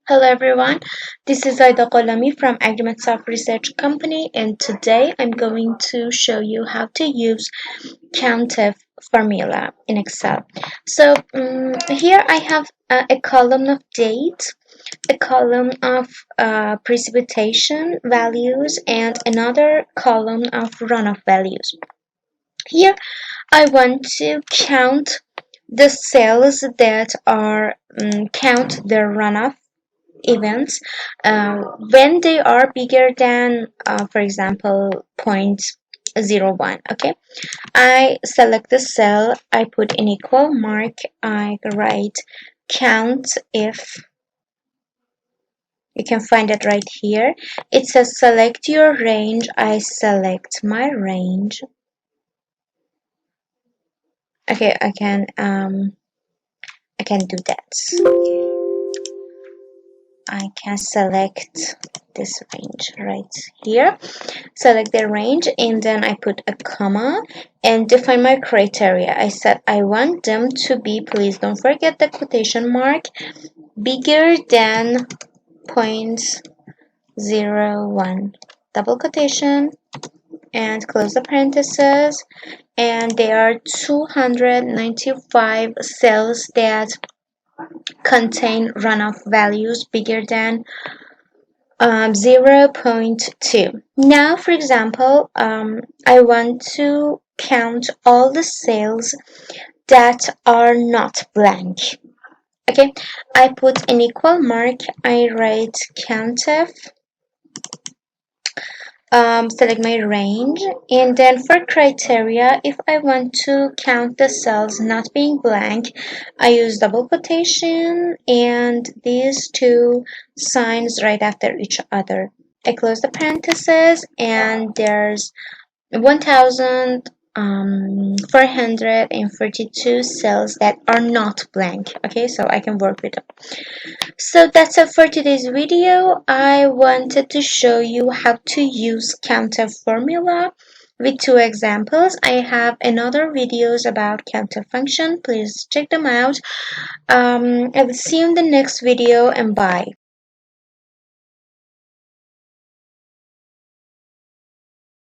Hello everyone, this is Aida Kolami from Agrimet Research Company, and today I'm going to show you how to use Countif formula in Excel. So here I have a column of date, a column of precipitation values, and another column of runoff values. Here I want to count the cells that are count the runoff events when they are bigger than for example 0.01. Okay, I select the cell, I put an equal mark, I write count if. You can find it right here. It says select your range. I select my range. Okay, I can do that. I can select this range right here, select the range, and then I put a comma and define my criteria. I said I want them to be, please don't forget the quotation mark, bigger than 0.01, double quotation and close the parentheses, and there are 295 cells that contain runoff values bigger than 0.2. Now, for example, I want to count all the cells that are not blank. Okay, I put an equal mark, I write countif, select my range, and then for criteria, if I want to count the cells not being blank, I use double quotation and these two signs right after each other. I close the parentheses, and there's 1442 cells that are not blank. Okay, so I can work with them. So that's it for today's video. I wanted to show you how to use counter formula with two examples. I have another videos about counter function. Please check them out. I will see you in the next video, and bye.